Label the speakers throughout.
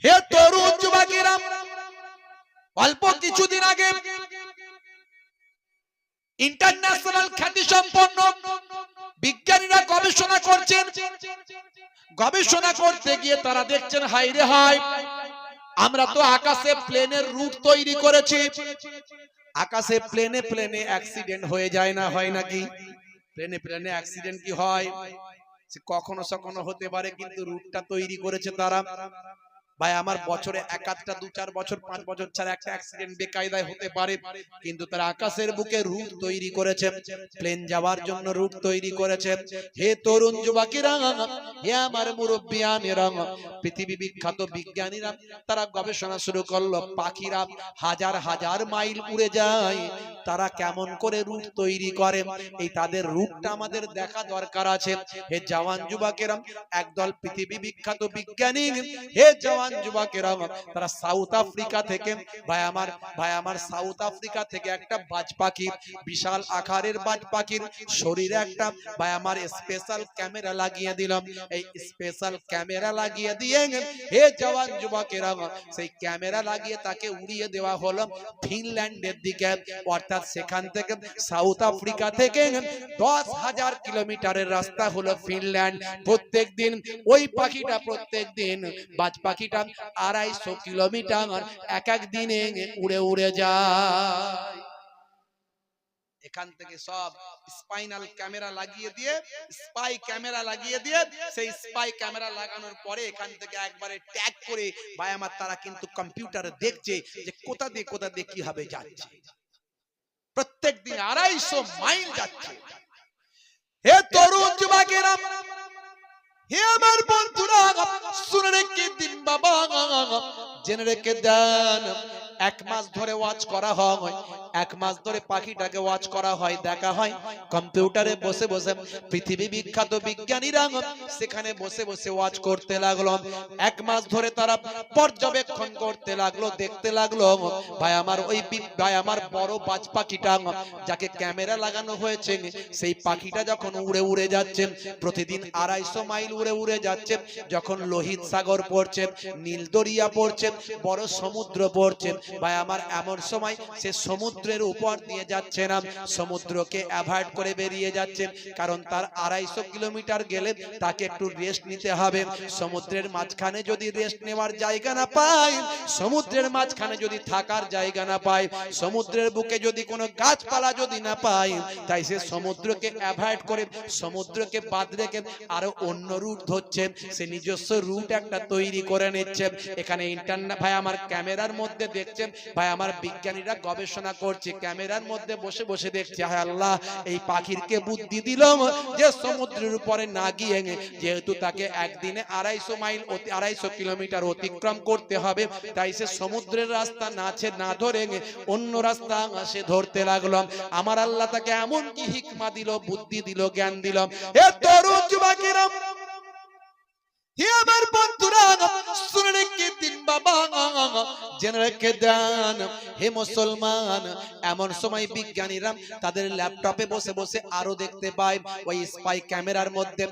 Speaker 1: হে তরুণ যুবকেরা, অল্প কিছুদিন আগে ইন্টারন্যাশনাল খ্যাতি সম্পন্ন বিজ্ঞানীরা গবেষণা করছেন। গবেষণা করতে গিয়ে তারা দেখছেন, হাই রে হাই, আমরা তো আকাশে প্লেনের রুট তৈরি করেছি। আকাশে প্লেনে প্লেনে অ্যাক্সিডেন্ট হয়ে যায় না, হয় নাকি? প্লেনে প্লেনে অ্যাক্সিডেন্ট কি হয়? কখনো সখনো হতে পারে, কিন্তু রুটটা তৈরি করেছে তারা। ভাই আমার বছরে এক আধটা 2-4 বছর 5 বছর ছাড়া একটা অ্যাক্সিডেন্ট বেকায়দায় হতে পারে, কিন্তু তারা আকাশের বুকে রুট তৈরি করেছে, প্লেন যাওয়ার জন্য রুট তৈরি করেছে। হে তরুণ যুবকেরা, হে আমার মুরব্বিয়ানেরা, পৃথিবী বিখ্যাত বিজ্ঞানীরা তারা গবেষণা শুরু করলো। পাখিরা হাজার হাজার মাইল উড়ে যায়, তারা কেমন করে রুট তৈরি করে, এই তাদের রুটটা আমাদের দেখা দরকার আছে। হে জওয়ান যুবকেরা, একদল পৃথিবী বিখ্যাত বিজ্ঞানী, হে জওয়ান যুবকেরা, তারা সাউথ আফ্রিকা থেকে, ভাই আমার সাউথ আফ্রিকা থেকে একটা বাজ পাখি, বিশাল আকারের বাজ পাখির শরীরে একটা ভাই আমার স্পেশাল ক্যামেরা লাগিয়ে দিলাম। এই স্পেশাল ক্যামেরা লাগিয়ে দিয়ে, হে জওয়ান যুবকেরা, সেই ক্যামেরা লাগিয়ে তাকে উড়িয়ে দেওয়া হলো ফিনল্যান্ডের দিকে। অর্থাৎ সেখান থেকে সাউথ আফ্রিকা থেকে 10,000 কিলোমিটারের রাস্তা হলো ফিনল্যান্ড। প্রত্যেক দিন ওই পাখিটা, প্রত্যেক দিন বাজ পাখিটা 250 কিলোমিটার এক এক দিনে উড়ে উড়ে যায়। এখান থেকে সব স্পাইনাল ক্যামেরা লাগিয়ে দিয়ে, স্পাই ক্যামেরা লাগিয়ে দিয়ে, সেই স্পাই ক্যামেরা লাগানোর পরে এখান থেকে একবারে ট্যাগ করে ভাই আমার তারা কিন্তু কম্পিউটারে দেখছে যে কোথা দিয়ে কিভাবে যাচ্ছে। প্রত্যেক দিন 250 মাইল যাচ্ছে। হে তরুণ যুবকেরা, হে আমার বন্ধুরা, শুনে রেখে দিন বাবা, জেনে রেখে দেন। 1 মাস ধরে ওয়াচ করা হয়, 1 মাস ধরে পাখিটাকে ওয়াচ করা হয়, দেখা হয় কম্পিউটারে বসে বসে। পৃথিবী বিখ্যাত বিজ্ঞানীরা সেখানে বসে বসে ওয়াচ করতে লাগলো। 1 মাস ধরে তারা পর্যবেক্ষণ করতে লাগলো, দেখতে লাগলো ভাই আমার ওই ভাই আমার বড় বাজ পাখিটা, যাকে ক্যামেরা লাগানো হয়েছে, সেই পাখিটা যখন উড়ে উড়ে যাচ্ছে, প্রতিদিন 250 মাইল উড়ে উড়ে যাচ্ছে, যখন লোহিত সাগর পড়ছে, নীল দরিয়া পড়ছে, বড় সমুদ্র পড়ছে, ভাই আমার এমন সময় সে সমুদ্রের উপর দিয়ে যাচ্ছে না, সমুদ্রকে অ্যাভয়েড করে বেরিয়ে যাচ্ছে। কারণ তার 250 কিলোমিটার গেলে তাকে একটু রেস্ট নিতে হবে। সমুদ্রের মাঝখানে যদি রেস্ট নেওয়ার জায়গা না পায়, সমুদ্রের মাঝখানে যদি থাকার জায়গা না পায়, সমুদ্রের বুকে যদি কোনো গাছপালা যদি না পায়, তাই সে সমুদ্রকে অ্যাভয়েড করে, সমুদ্রকে বাদ রেখে আরো অন্য রুট ধরছে, সে নিজস্ব রুট একটা তৈরি করে নিচ্ছে। এখানে ইন্টারনেট ভাই আমার ক্যামেরার মধ্যে দেখছেন, ভাই আমার বিজ্ঞানীরা গবেষণা করছে, ক্যামেরার মধ্যে বসে বসে দেখছে, হায় আল্লাহ, এই পাখিরকে বুদ্ধি দিলাম যে সমুদ্রের উপরে না গিয়ে, যেহেতু তাকে একদিনে 250 মাইল 250 কিলোমিটার অতিক্রম করতে হবে, তাই সে সমুদ্রের রাস্তা না ধরে অন্য রাস্তা সে ধরতে লাগলো। আমার আল্লাহ তাকে এমন কি হিকমা দিল, বুদ্ধি দিল, জ্ঞান দিল। হে তরুণ যুবকেরা, হে আমার বন্ধুরা, শুনে রেখে দিন বাবা, জেনে রেখে দেন। হে মুসলমান, এমন সময় বিজ্ঞানীরা তাদের ল্যাপটপে বসে বসে আরো দেখতে পায়, ওই স্পাই ক্যামেরার মধ্যে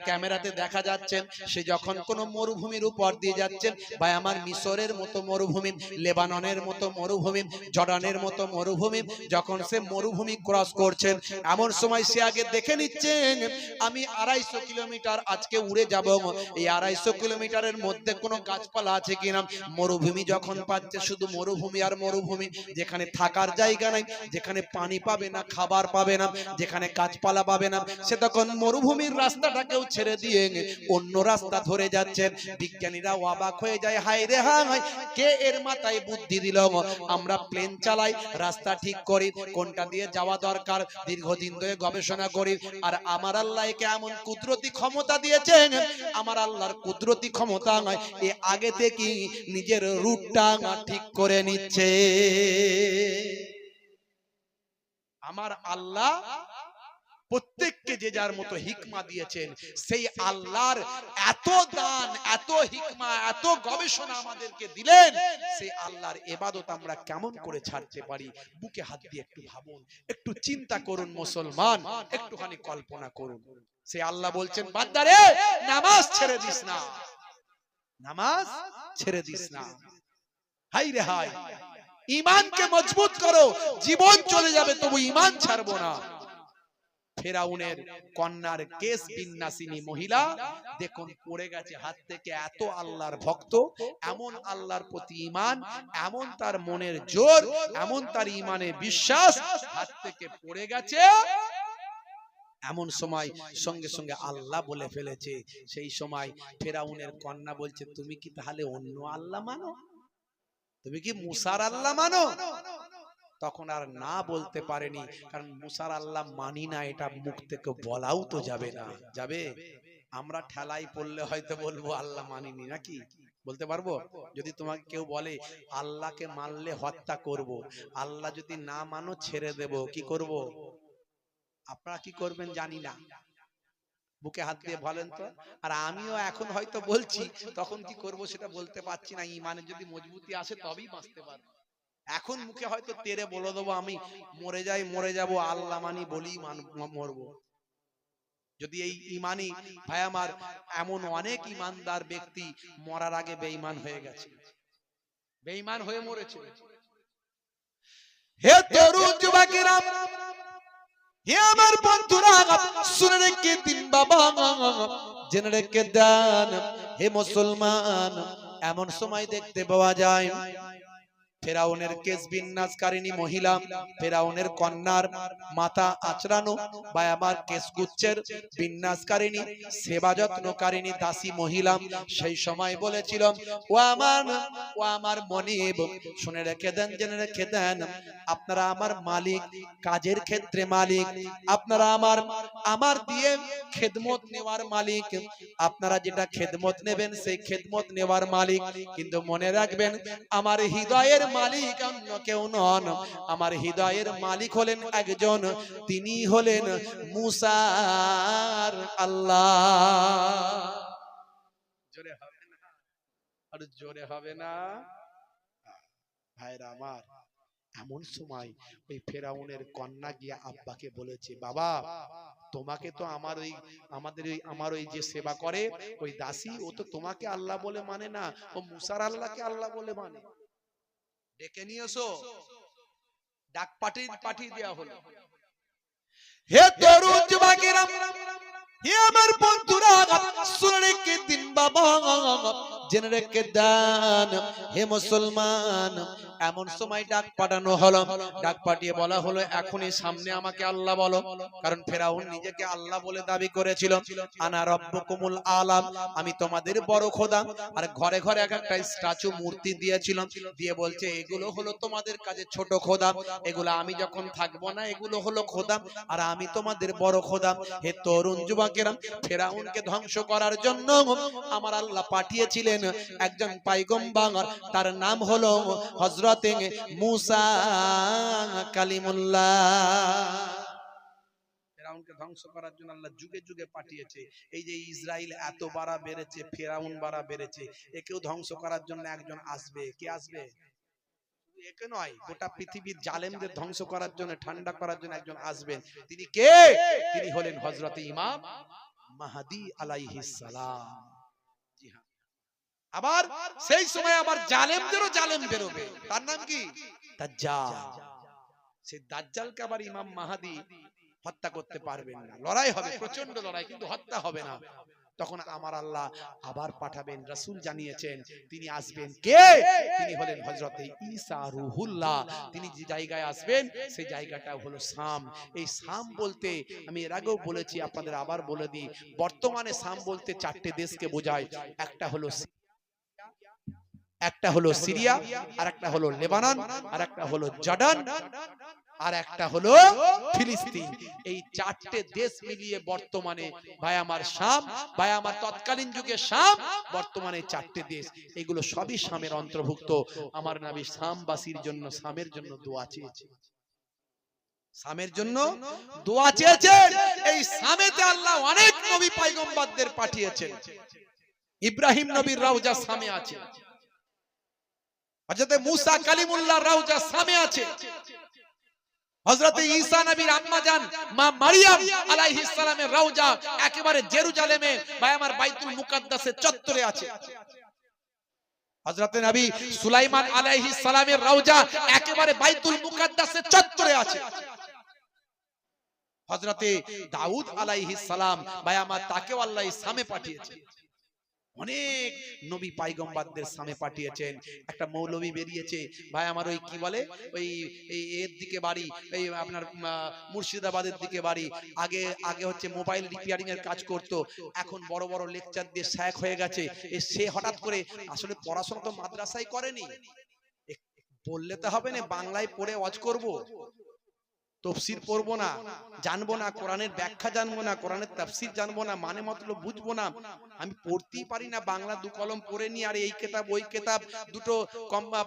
Speaker 1: ক্যামেরাতে দেখা যাচ্ছে সে যখন কোনো মরুভূমির উপর দিয়ে যাচ্ছে, ভাই আমার মিশরের মতো মরুভূমি, লেবাননের মতো মরুভূমি, জর্ডানের মতো মরুভূমি, যখন সে মরুভূমি ক্রস করছেন, এমন সময় সে আগে দেখে নিচ্ছে আমি 250 কিলোমিটার আজকে উড়ে যাব, এই 250 কিলোমিটারের মধ্যে কোনো গাছপালা আছে কিনা। মরুভূমি যখন পাচ্ছে, শুধু মরুভূমি আর মরুভূমি, যেখানে থাকার জায়গা নাই, যেখানে পানি পাবে না, খাবার পাবে না, যেখানে গাছপালা পাবে না, সে তখন মরুভূমির রাস্তাটাকেও ছেড়ে দিয়ে অন্য রাস্তা ধরে যাচ্ছে। বিজ্ঞানীরা অবাক হয়ে যায়, হায় রে হায়, কে এর মাথায় বুদ্ধি দিল? আমরা প্লেন চালাই, রাস্তা ঠিক করি, কোনটা দিয়ে যাওয়া দরকার, দীর্ঘদিন ধরে গবেষণা করি, আর আমার আল্লাহ একে এমন কুদরতি ক্ষমতা দিয়েছেন, আমার আল্লাহর কুদরতি ক্ষমতা নয়, এ আগে থেকে নিজের রুটটা ঠিক করে নিচ্ছে। আমার আল্লাহ প্রত্যেককে যে যার মতো হিকমা দিয়েছেন, সেই আল্লাহর এত দান, এত হিকমা, এত গবেষণা আমাদেরকে দিলেন, সেই আল্লাহর ইবাদত আমরা কেমন করে ছাড়তে পারি? বুকে হাত দিয়ে একটু ভাবুন, একটু চিন্তা করুন মুসলমান, একটুখানি কল্পনা করুন। সেই আল্লাহ বলছেন, বান্দারে নামাজ ছেড়ে দিস না, নামাজ ছেড়ে দিস না। হাই রে হাই, ঈমানকে মজবুত করো, জীবন চলে যাবে তবু ঈমান ছাড়বো না। ফেরাউনের কন্যার কেস বিন্যাসিনী মহিলা দেখুন পড়ে গেছে হাত থেকে, এত আল্লাহর ভক্ত, এমন আল্লাহর প্রতি ঈমান, এমন তার মনের জোর, এমন তার ঈমানে বিশ্বাস, হাত থেকে পড়ে গেছে। এমন সময় সঙ্গে সঙ্গে আল্লাহ বলে ফেলেছে। সেই সময় ফেরাউনের কন্যা বলছে, তুমি কি তাহলে অন্য আল্লাহ মানো? তুমি কি মুসার আল্লাহ মানো? তখন আর না বলতে পারেনি, কারণ মুসার আল্লাহ মানি না, এটা মুখ থেকে বলাও তো যাবে না। যাবে? আমরা ঠেলাই পড়লে হয়তো বলবো আল্লাহ মানিনি, নাকি বলতে পারবো? যদি তোমাকে কেউ বলে আল্লাহকে মানলে হত্যা করব, আল্লাহ যদি না মানো ছেড়ে দেব, কি করব? আপনারা কি করবেন জানি না, বুকে হাত দিয়ে বলেন তো। আর আমিও এখন হয়তো বলছি, তখন কি করব সেটা বলতে পারছি না। ঈমানে যদি মজবুতি আসে তবেই বাঁচতে পারবো। এখন মুখে হয়তো তেরে বলে দেবো আমি মরে যাই, মরে যাব, আল্লাহ মানি বলি মরবো। যদি এই ঈমানি ভাই আমার, এমন অনেক ঈমানদার ব্যক্তি মরার আগে বেঈমান হয়ে গেছে, বেঈমান হয়ে মরেছে। হে তরুণ যুবকেরা, হে আমার বন্ধুরা, শুনে রেখে দিন বাবা, জেনে রেখে দেন হে মুসলমান। এমন সময় দেখতে পাওয়া যায় ফেরাউনের কেশ বিন্যাসকারিণী মহিলা, ফেরাউনের কন্যার মাথা আঁচড়ানো বা আমার কেশগুচ্ছের বিন্যাসকারিণী, সেবা যত্নকারিণী দাসী মহিলা সেই সময় বলেছিল, ও আমার মনিব, শুনে রেখে দেন, জেনে রেখে দেন, আপনারা আমার মালিক, কাজের ক্ষেত্রে মালিক, আপনারা আমার দিয়ে খেদমত নেওয়ার মালিক, আপনারা যেটা খেদমত নেবেন সেই খেদমত নেওয়ার মালিক। কিন্তু মনে রাখবেন, আমার হৃদয়ের মালিক অন্য কেউ নন, আমার হৃদয়ের মালিক হলেন একজন, তিনি হলেন মুসার আল্লাহ। জোরে হবে না? আর জোরে হবে না ভাইরা আমার। এমন সময় ওই ফেরাউনের কন্যা গিয়ে আব্বাকে বলেছে, বাবা তোমাকে তো আমার ওই যে সেবা করে ওই দাসী, ও তো তোমাকে আল্লাহ বলে মানে না, ও মুসার আল্লাহকে আল্লাহ বলে মানে। ডেকে নিয়ে এসো। ডাক পাঠিয়ে দেওয়া হলো। হে তরুণ যুবকেরা, হে আমার বন্ধুরা, শুনে রেখে দিন বাবা, জেনে রেখে দেন হে মুসলমান। এমন সময় ডাক পাঠানো হলো, ডাক পাঠিয়ে বলা হলো, এখনই সামনে আমাকে আল্লাহ বলো। কারণ ফেরাউন নিজেকে আল্লাহ বলে দাবি করেছিল, আনা রব্বুকুমুল আলাম, আমি তোমাদের বড় খোদা। আর ঘরে ঘরে এক একটা স্ট্যাচু মূর্তি দিয়েছিল, দিয়ে বলছে এগুলো হলো তোমাদের কাছে ছোট খোদা, এগুলো আমি যখন থাকবো না এগুলো হলো খোদা, আর আমি তোমাদের বড় খোদা। হে তরুণ যুবকেরা, ফেরাউনকে ধ্বংস করার জন্য আমার আল্লাহ পাঠিয়েছিলেন একজন পয়গম্বর, তার নাম হলো হযরতে মুসা কালিমুল্লাহ। ফেরাউনকে ধ্বংস করার জন্য আল্লাহ যুগে যুগে পাঠিয়েছে। এই যে ইসরাইল এত বাড়া বেড়েছে, ফেরাউন বাড়া বেড়েছে, একেও ধ্বংস করার জন্য একজন আসবে। কে আসবে? একে নয়, গোটা পৃথিবীর জালেমদের ধ্বংস করার জন্য, ঠান্ডা করার জন্য একজন আসবেন। তিনি কে? তিনি হলেন হযরতে ইমাম মাহদী আলাইহিস সালাম। জি হ্যাঁ। আবার সেই সময় আবার জালেমদেরও জালেম বেরোবে, তার নাম কি? দাজ্জাল। সেই দাজ্জালকে আবার ইমাম মাহদী হত্যা করতে পারবেন না। লড়াই হবে, প্রচন্ড লড়াই, কিন্তু হত্যা হবে না। তখন আমার আল্লাহ আবার পাঠাবেন, রাসূল জানিয়েছেন তিনি আসবেন। কে? তিনি হলেন হযরতে ঈসা রূহুল্লাহ। তিনি যে জায়গায় আসবেন সেই জায়গাটা হলো শাম। এই শাম বলতে আমি এর আগেও বলেছি, আপনাদের আবার বলে দিই, বর্তমানে শাম বলতে চারটে দেশকে বোঝায়। একটা হলো সিরিয়া, আর একটা হলো লেবানন, আর একটা হলো জর্ডান, আর একটা হলো ফিলিস্তিন। এই চারটে দেশ মিলিয়ে বর্তমানে ভাই আমার শাম, ভাই আমার তৎকালীন যুগে শাম, বর্তমানে চারটে দেশ, এগুলো সবই শামের অন্তর্ভুক্ত। আমার নবী শামবাসীর জন্য, শামের জন্য দোয়া চেয়েছে, শামের জন্য দোয়া চেয়েছেন। এই শামেতে আল্লাহ অনেক নবী পয়গম্বরদের পাঠিয়েছেন। ইব্রাহিম নবীর রওজা শামে আছে, হযরতে মুসা কালিমুল্লাহর রওজা শামে আছে, হযরতে ঈসা নবীর আম্মা জান মা মারিয়াম আলাইহিস সালামের রওজা একেবারে জেরুজালেমে ভাই আমার বাইতুল মুকাদ্দাসের চত্বরে আছে। হযরত নবী সুলাইমান আলাইহিস সালামের রওজা একেবারে বাইতুল মুকাদ্দাসের চত্বরে আছে। হযরত দাউদ আলাইহিস সালাম ভাই আমার তাকেও আল্লাহ ইসলামে পাঠিয়েছেন। অনেক নবী পয়গম্বরদের সামনে পাঠিয়েছেন। একটা মৌলবী বেরিয়েছে ভাই আমার, ওই কি বলে, ওই এর দিকে বাড়ি, এই আপনার মুর্শিদাবাদের দিকে বাড়ি। আগে হচ্ছে মোবাইল রিপেয়ারিং এর কাজ করত, এখন বড় বড় লেকচার দিয়ে শেখ হয়ে গেছে। সে হঠাৎ করে আসলে পড়াশোনা তো মাদ্রাসায় করেনি, বললে তো হবে না বাংলায় পড়ে ওয়াজ করব, তফসির পড়বো না, জানবো না, কোরআনের ব্যাখ্যা জানবো না, কোরআনের তাফসির জানবো না, মানে মতলব বুঝবো না, আমি পড়তেই পারি না, বাংলা দু কলম পড়ে নি, আর এই কিতাব ওই কিতাব দুটো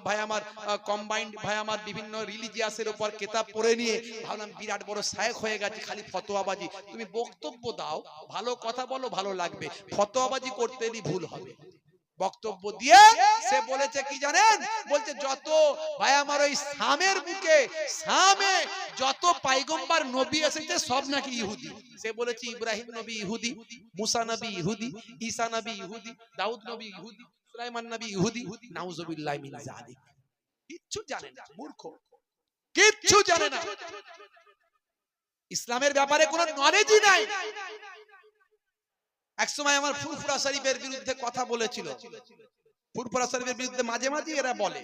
Speaker 1: ভাই আমার কম্বাইন্ড ভাই আমার বিভিন্ন রিলিজিয়াসের উপর কিতাব পড়ে নিয়ে ভাবলাম বিরাট বড় শায়েখ হয়ে গেছে, খালি ফতোয়াবাজি। তুমি বক্তব্য দাও, ভালো কথা বলো, ভালো লাগবে, ফতোয়াবাজি করতে এলি ভুল হবে। বক্তব্য দিয়ে সে বলেছে কি জানেন, বলছে যত ভাই আমার ওই সামের বুকে সামে যত পয়গম্বর নবী এসেছে সব নাকি ইহুদি। সে বলেছে ইব্রাহিম নবী ইহুদি, মুসা নবী ইহুদি, ঈসা নবী ইহুদি, দাউদ নবী ইহুদি, সুলাইমান নবী ইহুদি। নাউজুবিল্লাহি মিন যালিক। কিচ্ছু জানে না, মূর্খ, কিচ্ছু জানে না, ইসলামের ব্যাপারে কোনো নলেজই নাই। একসময় আমার ফুরফুরা শরীফের বিরুদ্ধে কথা বলেছিল। ফুরফুরা শরীফের বিরুদ্ধে মাঝে মাঝে এরা বলে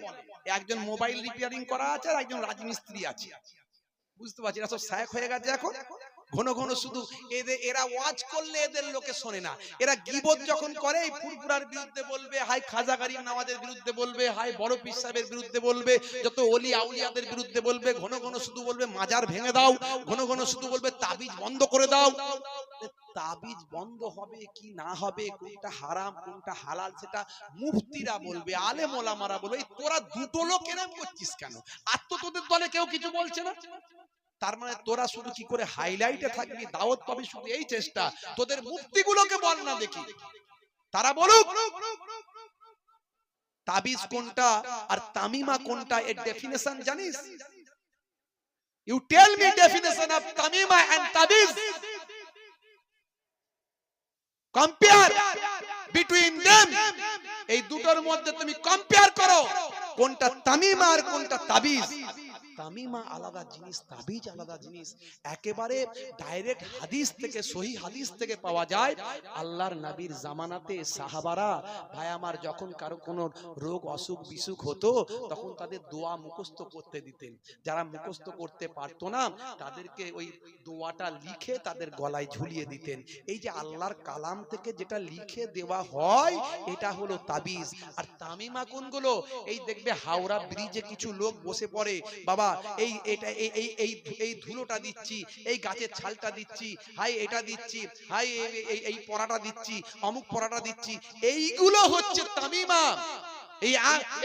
Speaker 1: একজন মোবাইল রিপেয়ারিং করা আছে আর একজন রাজমিস্ত্রি আছে। বুঝতে পারছি এরা সব শায়েখ হয়ে গেছে এখন। ঘন ঘন শুধু এরা ওয়াজ করলে এদের লোকে শোনে না। এরা গীবত যখন করে এই ফুরফুরার বিরুদ্ধে বলবে, হাই খাজা গরিব নওয়াজের বিরুদ্ধে বলবে, হাই বড় পীর সাহেবের বিরুদ্ধে বলবে, যত ওলি আউলিয়াদের বিরুদ্ধে বলবে, ঘন ঘন শুধু বলবে মাজার ভেঙে দাও, ঘন ঘন শুধু বলবে তাবিজ বন্ধ করে দাও। তাবিজ বন্ধ হবে কি না হবে, কোনটা হারাম কোনটা হালাল সেটা মুফতিরা বলবে, আলেম ওলামারা বলবে। তোরা দুটো লোক এরকম করছিস কেন? আর তো তোদের দলে কেউ কিছু বলছে না। তার মানে তোরা শুধু কি করে হাইলাইটে থাকবি, দাওয়াত পাবি, শুধু এই চেষ্টা। তোদের মুফতিগুলোকে বল না দেখি, তারা বলুক তাবিজ কোনটা আর তামিমা কোনটা, এর ডেফিনেশন জানিস? You tell me definition of তামিমা এন্ড তাবিজ। Compare between them. এই দুটোর মধ্যে তুমি কম্পেয়ার করো কোনটা তামিমা আর কোনটা তাবিজ। তামিমা আলাদা জিনিস, তাবিজ আলাদা জিনিস। একেবারে ডাইরেক্ট হাদিস থেকে, সহি হাদিস থেকে পাওয়া যায়। আল্লাহর নবীর জামানাতে সাহাবারা ভাই আমার যখন কারো কোনো রোগ অসুখ বিসুখ হতো তখন তাদের দোয়া মুখস্থ করতে দিতেন। যারা মুখস্থ করতে পারতো না তাদেরকে ওই দোয়াটা লিখে তাদের গলায় ঝুলিয়ে দিতেন। এই যে আল্লাহর কালাম থেকে যেটা লিখে দেওয়া হয় এটা হলো তাবিজ। আর তামিমা কোনগুলো? এই দেখবে হাওড়া ব্রিজে কিছু লোক বসে পড়ে, বাবা এই এটা এই ধুলোটা দিচ্ছি, এই গাছের ছালটা দিচ্ছি, হাই এটা দিচ্ছি, হাই এই পরাটা দিচ্ছি, অমুক পরাটা দিচ্ছি। এইগুলো হচ্ছে তামিমা।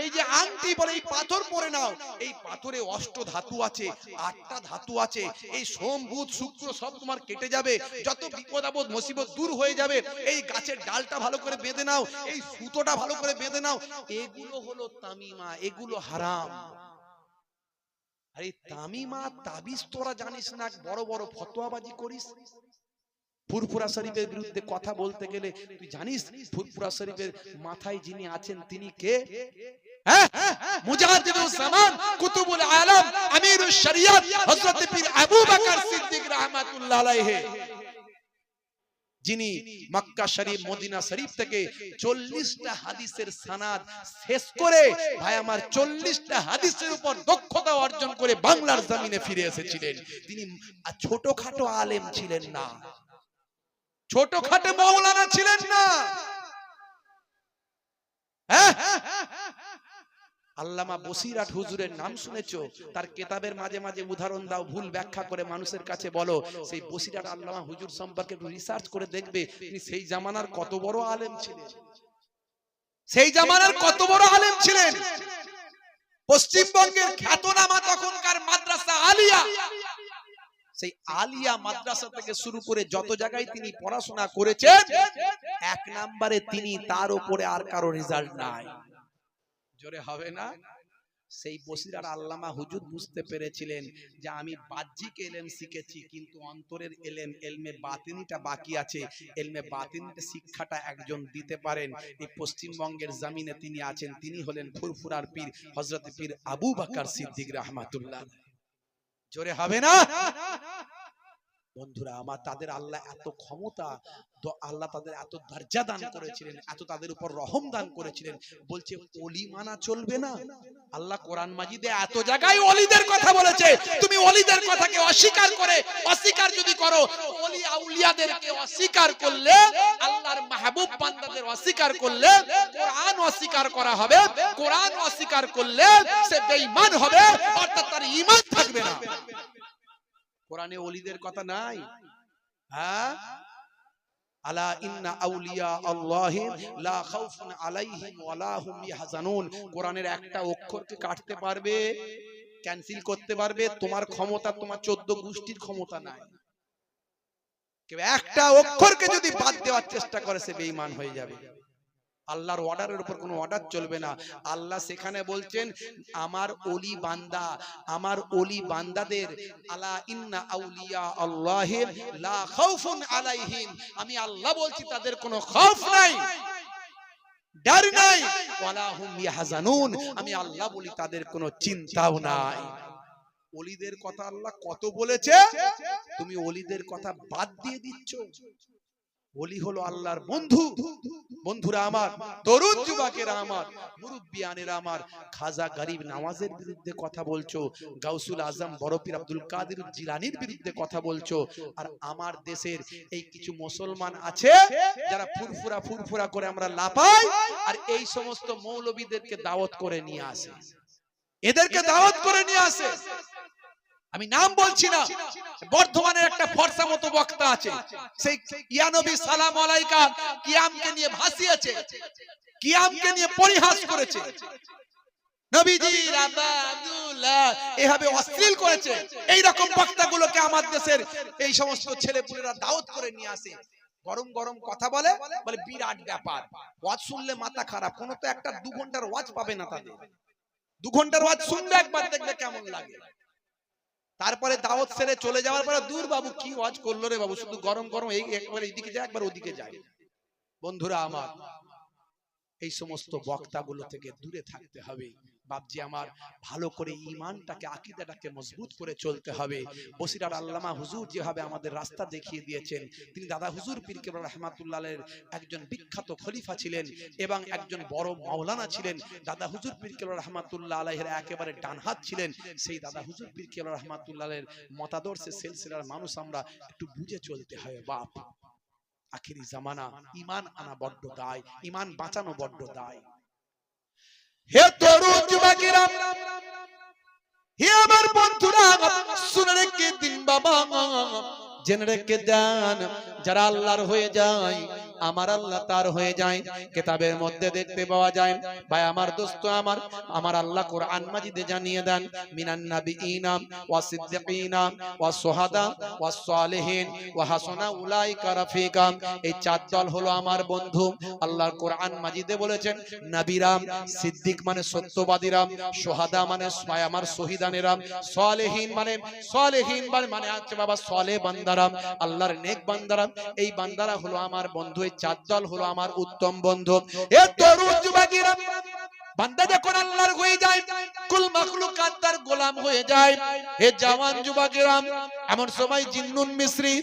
Speaker 1: এই যে আংটি বলে এই পাথর পরে নাও, এই পাথরে অষ্ট ধাতু আছে, আটটা ধাতু আছে। এই সোম বুধ শুক্র সব তোমার কেটে যাবে, যত বিপদ আপদ মুসিবত দূর হয়ে যাবে। এই গাছের ডালটা ভালো করে বেঁধে নাও, এই সুতোটা ভালো করে বেঁধে নাও। এগুলো হলো তামিমা, এগুলো হারাম। আরে তামিমা তাবিজ তোরা জানিস না, বড় বড় ফতোয়াবাজি করিস। ফুরফুরা শরীফের বিরুদ্ধে কথা বলতে গেলে তুই জানিস ফুরফুরা শরীফের মাথায় যিনি আছেন তিনি কে? হ্যাঁ, মুজাদ্দিদুজ জামান, কুতুবুল আলম, আমিরুশ শরিয়ত হযরত পীর আবু বকর সিদ্দিক রাহমাতুল্লাহ আলাইহি, যিনি মক্কা শরীফ মদিনা শরীফ থেকে 40টা হাদিসের সনদ শেষ করে ভাই আমার 40টা হাদিসের উপর দক্ষতা অর্জন করে বাংলার জমিনে ফিরে এসেছিলেন। তিনি ছোটখাটো আলেম ছিলেন না, ছোটখাটো মাওলানা ছিলেন না। আল্লামা বসিরাট হুজুরের নাম শুনেছো? তার কিতাবের মাঝে মাঝে উদাহরণ দাও, ভুল ব্যাখ্যা করে মানুষের কাছে বলো। সেই বসিরাট আল্লামা হুজুর সম্পর্কে একটু রিসার্চ করে দেখবে তিনি সেই জামানার কত বড় আলেম ছিলেন, সেই জামানার কত বড় আলেম ছিলেন। পশ্চিমবঙ্গের খ্যাতনামা তখনকার মাদ্রাসা আলিয়া, সেই আলিয়া মাদ্রাসা থেকে শুরু করে যত জায়গায় তিনি পড়াশোনা করেছেন, এক নম্বরে তিনি, তার উপরে আর কারো রেজাল্ট নাই। জোরে হবে না? সেই বসিরার আল্লামা হুজুর বুঝতে পেরেছিলেন যে আমি বাহ্যিক এলেম শিখেছি, কিন্তু অন্তরের এলেম, এলমে বাতিনিটা বাকি আছে। এলমে বাতিনিটা শিক্ষাটা একজন দিতে পারেন, এই পশ্চিমবঙ্গের জমিনে তিনি আছেন। তিনি হলেন ফুরফুরার পীর হযরত পীর আবু বকর সিদ্দিক রাহমাতুল্লাহ। জোরে হবে না? বন্ধুরা আমার, তাদের আল্লাহ এত ক্ষমতা, আল্লাহ তাদের এত দরজা দান করেছিলেন, এত তাদের উপর রহম দান করেছিলেন। বলছে ওলি মানা চলবে না। আল্লাহ কোরআন মাজিদে এত জায়গায় ওলিদের কথা বলেছে, তুমি ওলিদের কথাকে অস্বীকার করে, অস্বীকার যদি করো, ওলি আউলিয়াদেরকে অস্বীকার করলে, আল্লাহর মাহবুব বান্দাদের অস্বীকার করলে কোরআন অস্বীকার করা হবে। কোরআন অস্বীকার করলে সে বেঈমান হবে, অর্থাৎ তার ঈমান থাকবে না। কোরআনে ওলিদের কথা নাই? হ্যাঁ, আলা ইন্না আউলিয়া আল্লাহি লা খাউফুন আলাইহিম ওয়া লা হুম ইয়াহজানুন। কোরআনের একটা অক্ষরকে কাটতে পারবে, ক্যান্সেল করতে পারবে, তোমার ক্ষমতা, তোমার 14 গোষ্ঠীর ক্ষমতা নাই। কেউ একটা অক্ষরকে যদি বাদ দেওয়ার চেষ্টা করে সে বেঈমান হয়ে যাবে। আল্লাহর অর্ডারের উপর কোনো অর্ডার চলবে না। আল্লাহ সেখানে বলছেন আমার ওলি বান্দা, আমার ওলি বান্দাদের, আলা ইন্না আউলিয়া আল্লাহি লা খাউফুন আলাইহিম, আমি আল্লাহ বলছি তাদের কোনো খৌফ নাই, ডর নাই, ওয়ালা হুম ইয়াহজানুন, আমি আল্লাহ বলি তাদের কোনো চিন্তাও নাই। ওলিদের কথা আল্লাহ কত বলেছে, তুমি ওলিদের কথা বাদ দিয়ে দিচ্ছ। ওলি হলো আল্লাহর বন্ধু। বন্ধুরা আমার, তরুণ যুবকেরা আমার, মুরব্বিয়ানেরা আমার, খাজা গরিব নওয়াজের বিরুদ্ধে কথা বলছো, গাউসুল আজম বড় পীর আব্দুল কাদের জিলানীর বিরুদ্ধে কথা বলছো, আর আমার দেশের এই কিছু মুসলমান আছে যারা ফুরফুরা ফুরফুরা করে আমরা লাপাই, আর এই সমস্ত মৌলবীদেরকে দাওয়াত করে নিয়ে আসে, এদেরকে দাওয়াত করে নিয়ে আসে। আমি নাম বলছি না, বর্ধমানের একটা ফর্সা মতো বক্তা আছে, সেই ইয়া নবী সালাম আলাইকা কিয়ামকে নিয়ে ভাসিয়েছে, কিয়ামকে নিয়ে পরিহাস করেছে, নবীজি রাবা আব্দুল্লাহ এভাবে অশ্লীল করেছে। এই রকম বক্তাগুলোকে আমার দেশের এই সমস্ত ছেলেপুলেরা দাওয়াত করে নিয়ে আসে, গরম গরম কথা বলে, বলে বিরাট ব্যাপার, ওয়াজ শুনলে মাথা খারাপ। কোন তো একটা 2 ঘন্টার ওয়াজ পাবে না তাদের, 2 ঘন্টার ওয়াজ শুনবে একবার, দেখবে কেমন লাগে। তারপরে দাওয়াত সেরে চলে যাওয়ার পরে, দূর বাবু কি ওয়াজ করলো রে বাবু, শুধু গরম গরম, এই একবার এইদিকে যায় একবার ওদিকে যায়। বন্ধুরা আমার, এই সমস্ত বক্তাগুলো থেকে দূরে থাকতে হবে। বাপজি আমার, ভালো করে ঈমানটাকে, আকীদাটাকে মজবুত করে চলতে হবে। বসিরার আল্লামা হুজুর যেভাবে আমাদের রাস্তা দেখিয়ে দিয়েছেন, তিনি দাদা হুজুর পীর কেবলা রাহমাতুল্লাহের একজন বিখ্যাত খলিফা ছিলেন এবং একজন বড় মাওলানা ছিলেন। দাদা হুজুর পীর কেবলা রাহমাতুল্লাহ আলাইহির একেবারে ডান হাত ছিলেন। সেই দাদা হুজুর পীর কেবলা রাহমাতুল্লাহের মতাদর্শে সিলসিলার মানুষ আমরা একটু বুঝে চলতে হয়। বাপ, আখিরি জামানা, ঈমান আনা বড্ড দায়, ঈমান বাঁচানো বড্ড দায়। হে তরুণ যুবকেরা, হে আমার বন্ধুরা, শুনে রেখে দিন বাবা, জেনে রেখে দেন, যারা আল্লাহর হয়ে যায় আমার আল্লাহ তার হয়ে যায়। কিতাবের মধ্যে দেখতে পাওয়া যায়, ভাই আমার দোস্ত আমার, আমার আল্লাহ কোরআন মাজিদে জানিয়ে দেন, মিনান নাবিয়িনা ওয়াস সিদ্দিকিনা ওয়াস শুহাদা ওয়াস সালিহিন ওয়া হাসানা উলাইকা রাফিকা। এই 4 দল হলো আমার বন্ধু। আল্লাহর কোরআন মাজিদে বলেছেন, নবীরা, সিদ্দিক মানে সত্যবাদীরা, শুহাদা মানে আমার শহীদানেরা, সালিহিন মানে আছে বাবা সালেহ বান্দারা, আল্লাহর নেক বান্দারা। এই বান্দারা হলো আমার বন্ধু। এই 4 দল হলো আমার উত্তম বন্ধু। এ তরুণ যুবকেরা, বান্দা যখন আল্লাহর হয়ে যায়, কুল মাখলুকাত তার গোলাম হয়ে যায়। হে জওয়ান যুবকেরা, এমন সময় জিন্নুন মিসরি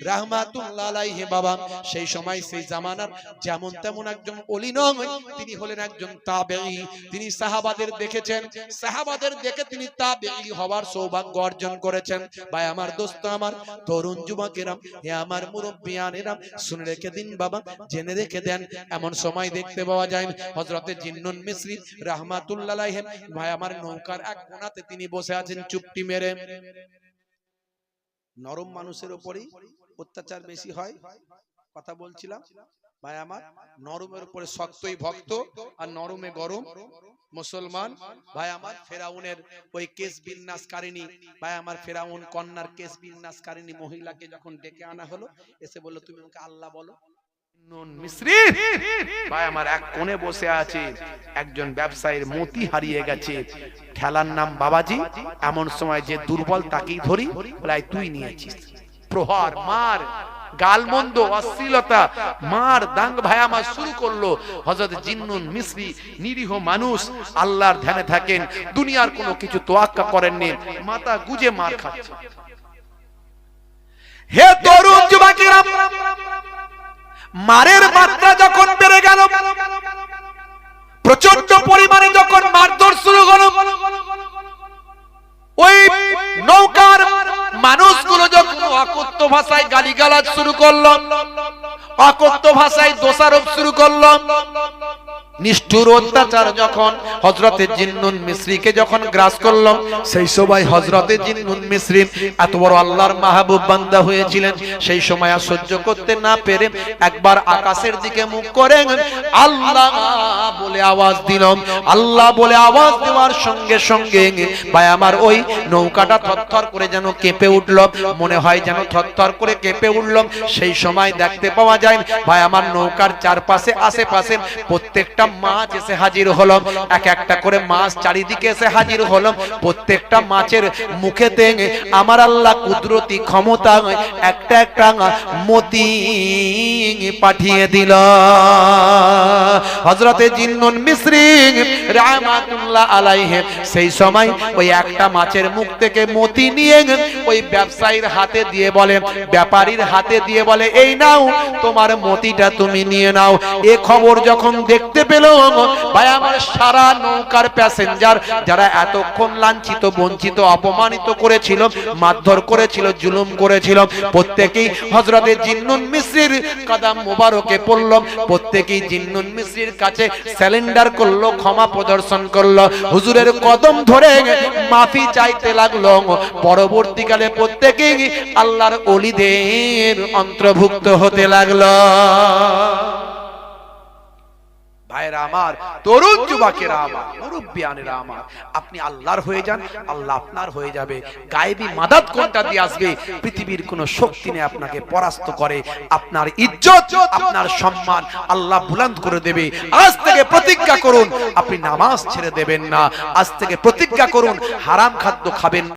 Speaker 1: রাহমাতুল্লাহ আলাইহি বাবা, সেই সময় সেই জামানার যেমন তেমন একজন ওলি নয়, তিনি হলেন একজন তাবেঈ। তিনি সাহাবাদের দেখেছেন, সাহাবাদের দেখে তিনি তাবেঈ হওয়ার সৌভাগ্য অর্জন করেছেন। ভাই আমার দোস্ত আমার, তরুণ যুবকেরা, হে আমার মুরব্বিয়ানেরা, শুনে রেখে দিন বাবা, জেনে রেখে দেন। এমন সময় দেখতে পাওয়া যায় হযরতে জিন্নুন মিসরি রাহমাতুল্লাহ আলাইহি, ভাই আমার নৌকার এক কোণাতে তিনি বসে আছেন চুপটি মেরে। নরম মানুষের উপরেই অত্যাচার বেশি হয়, কথা বলছিলাম ভাই আমার। নরমের উপরে শক্তই ভক্ত, আর নরমে গরম মুসলমান। ভাই আমার, ফেরাউনের ওই কেশ বিন্যাসকারিনী, ভাই আমার ফেরাউন কন্যার কেশ বিন্যাসকারিনী মহিলাকে যখন ডেকে আনা হলো, এসে বলল, তুমি আমাকে আল্লাহ বলো।
Speaker 2: নুন মিস্রি ভাই আমার এক কোণে বসে আছে, একজন ব্যবসায়ীর মতি হারিয়ে গেছে, ঠেলার নাম বাবাজি। এমন সময় যে দুর্বল তাকেই ধরি, বলে তুই নিয়েছিস। প্রহার, মার, গালমন্দ, অশ্লীলতা, মার দাং ভাই আমার শুরু করলো। হযরত জিন্নুন মিসরি নিরীহ মানুষ, আল্লাহর ধ্যানে থাকেন, দুনিয়ার কোনো কিছু তোয়াক্কা করেননি, মাথা গুজে মার খাচ্ছে।
Speaker 1: হে তরুণ যুবকেরা, মারের মাত্রা যখন বেড়ে গেল, প্রচন্ড পরিমাণে যখন মারধর শুরু হলো, ওই নৌকার মানুষগুলো যখন অকথ্য ভাষায় গালিগালাজ শুরু করলো, অকথ্য ভাষায় দোষারোপ শুরু করলো, নিষ্ঠুর অত্যাচার যখন হযরতে জিন্নুন মিসরিকে যখন গ্রাস করলো, সেই সময় হযরতে জিন্নুন মিসরি এত বড় আল্লাহর মাহবুব বান্দা হয়েছিলেন, সেই সময় আর সহ্য করতে না পেরে একবার আকাশের দিকে মুখ করে আল্লাহ বলে আওয়াজ দিল। আল্লাহ বলে আওয়াজ দেওয়ার সঙ্গে সঙ্গে ভাই আমার ওই নৌকাটা থরথর করে যেন কেঁপে উঠল, মনে হয় যেন থরথর করে কেঁপে উঠল। সেই সময় দেখতে পাওয়া যায় ভাই আমার নৌকার চারপাশে আশেপাশে প্রত্যেকটা মাছ এসে হাজির হলো, এক একটা করে মাছ চারিদিকে এসে হাজির হলো। প্রত্যেকটা মাছের মুখেতে আমার আল্লাহ কুদরতি ক্ষমতা একটা একটা মতি পাঠিয়ে দিল। হযরতে জিন্নুন মিসরি রাহমাতুল্লাহ আলাইহি সেই সময় ওই একটা মাছের মুখ থেকে মতি নিয়ে ওই ব্যবসায়ীর হাতে দিয়ে বলে, ব্যাপারীর হাতে দিয়ে বলে, এই নাও তোমার মতিটা তুমি নিয়ে নাও। এ খবর যখন দেখতে পেল ভাই আমার সারা নৌকার প্যাসেঞ্জার যারা এতক্ষণ লাঞ্ছিত, বঞ্চিত, অপমানিত করেছিল, মারধর করেছিল, জুলুম করেছিল, প্রত্যেকেই হযরতে জিন্নুন মিসরির কদম মোবারকে পড়ল, প্রত্যেকেই জিন্নুন মিসরির কাছে স্যালেন্ডার করলো, ক্ষমা প্রদর্শন করলো, হুজুরের কদম ধরে মাফি চাইতে লাগলো। পরবর্তীকালে প্রত্যেকেই আল্লাহর ওলিদের অন্তর্ভুক্ত হতে লাগলো। ভাইরা আমার, তরুণ যুবকেরা আমার, মুরব্বিয়ানেরা আমার, আপনি আল্লাহর হয়ে যান, আল্লাহ আপনার হয়ে যাবে। গায়েবী মাদাত কোনটা দিয়ে আসবে? পৃথিবীর কোন শক্তি নেই আপনাকে পরাস্ত করে। আপনার ইজ্জত, আপনার সম্মান আল্লাহ বুলন্দ করে দেবে। আজ থেকে প্রতিজ্ঞা করুন আপনি নামাজ ছেড়ে দেবেন না। আজ থেকে প্রতিজ্ঞা করুন হারাম খাদ্য খাবেন।